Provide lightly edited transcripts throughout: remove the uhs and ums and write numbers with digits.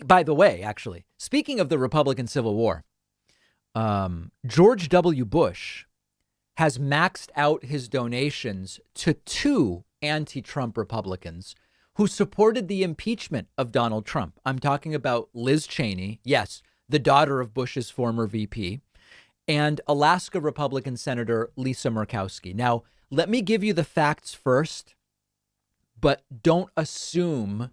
By the way, actually, speaking of the Republican Civil War, George W. Bush has maxed out his donations to two anti-Trump Republicans who supported the impeachment of Donald Trump. I'm talking about Liz Cheney, yes, the daughter of Bush's former VP, and Alaska Republican Senator Lisa Murkowski. Now, let me give you the facts first, but don't assume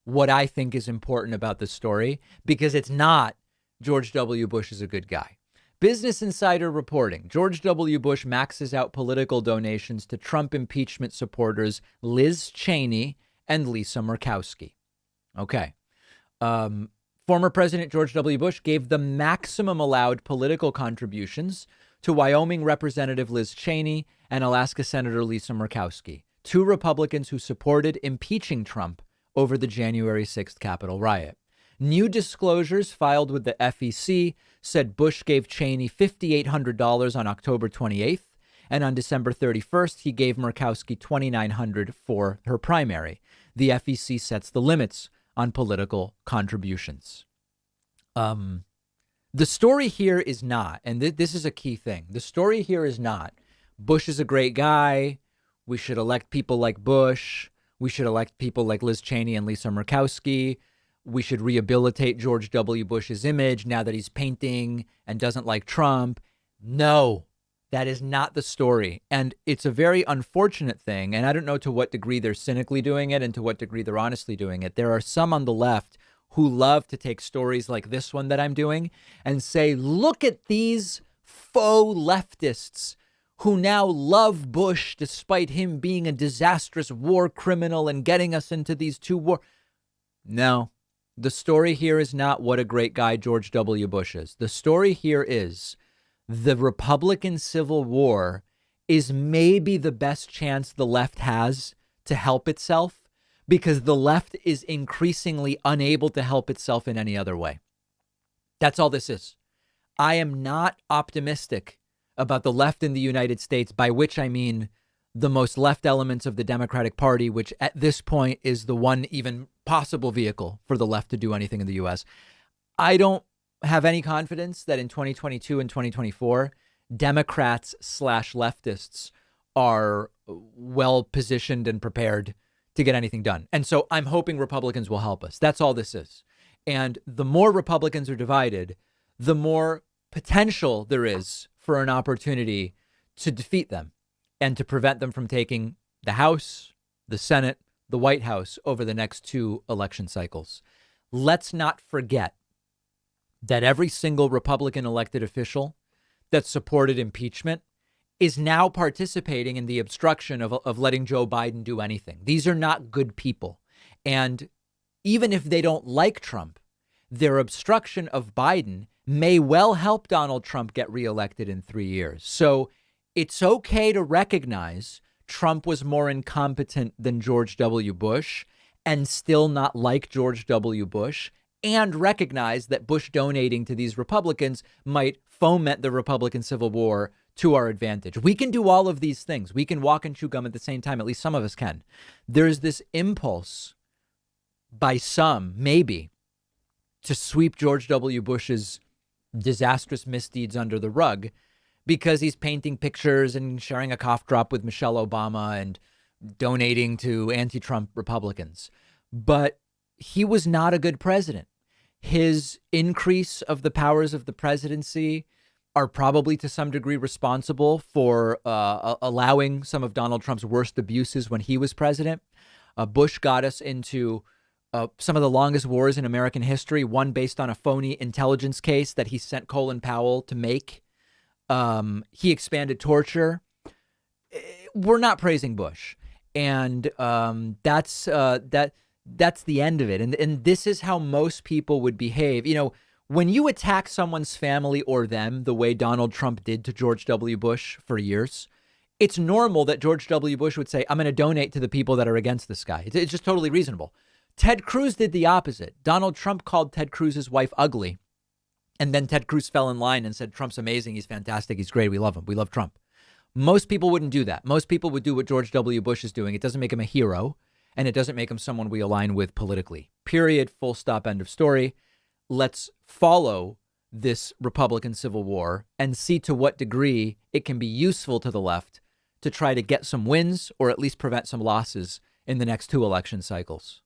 what I think is important about the story, because it's not George W. Bush is a good guy. Business Insider reporting, George W. Bush maxes out political donations to Trump impeachment supporters Liz Cheney and Lisa Murkowski. Okay. Former President George W. Bush gave the maximum allowed political contributions to Wyoming Representative Liz Cheney and Alaska Senator Lisa Murkowski, two Republicans who supported impeaching Trump over the January 6th Capitol riot. New disclosures filed with the FEC said Bush gave Cheney $5,800 on October 28th, and on December 31st, he gave Murkowski $2,900 for her primary. The FEC sets the limits on political contributions. The story here is not, and this is a key thing, the story here is not Bush is a great guy, we should elect people like Bush, we should elect people like Liz Cheney and Lisa Murkowski, we should rehabilitate George W. Bush's image now that he's painting and doesn't like Trump. No, that is not the story. And it's a very unfortunate thing. And I don't know to what degree they're cynically doing it and to what degree they're honestly doing it. There are some on the left who love to take stories like this one that I'm doing and say, look at these faux leftists who now love Bush despite him being a disastrous war criminal and getting us into these two wars. No. The story here is not what a great guy George W. Bush is. The story here is the Republican Civil War is maybe the best chance the left has to help itself, because the left is increasingly unable to help itself in any other way. That's all this is. I am not optimistic about the left in the United States, by which I mean the most left elements of the Democratic Party, which at this point is the one even possible vehicle for the left to do anything in the U.S. I don't have any confidence that in 2022 and 2024, Democrats / leftists are well positioned and prepared to get anything done. And so I'm hoping Republicans will help us. That's all this is. And the more Republicans are divided, the more potential there is for an opportunity to defeat them and to prevent them from taking the House, the Senate, the White House over the next two election cycles. Let's not forget that every single Republican elected official that supported impeachment is now participating in the obstruction of letting Joe Biden do anything. These are not good people. And even if they don't like Trump, their obstruction of Biden may well help Donald Trump get reelected in 3 years. So it's okay to recognize Trump was more incompetent than George W. Bush and still not like George W. Bush, and recognize that Bush donating to these Republicans might foment the Republican Civil War to our advantage. We can do all of these things. We can walk and chew gum at the same time. At least some of us can. There's this impulse by some, maybe, to sweep George W. Bush's disastrous misdeeds under the rug because he's painting pictures and sharing a cough drop with Michelle Obama and donating to anti-Trump Republicans. But he was not a good president. His increase of the powers of the presidency are probably to some degree responsible for allowing some of Donald Trump's worst abuses when he was president. Bush got us into some of the longest wars in American history, one based on a phony intelligence case that he sent Colin Powell to make. He expanded torture. We're not praising Bush. And that's the end of it. And this is how most people would behave. You know, when you attack someone's family or them the way Donald Trump did to George W. Bush for years, it's normal that George W. Bush would say, I'm going to donate to the people that are against this guy. It's just totally reasonable. Ted Cruz did the opposite. Donald Trump called Ted Cruz's wife ugly. And then Ted Cruz fell in line and said, Trump's amazing. He's fantastic. He's great. We love him. We love Trump. Most people wouldn't do that. Most people would do what George W. Bush is doing. It doesn't make him a hero. and it doesn't make him someone we align with politically. Period. Full stop. End of story. Let's follow this Republican Civil War and see to what degree it can be useful to the left to try to get some wins or at least prevent some losses in the next 2 election cycles.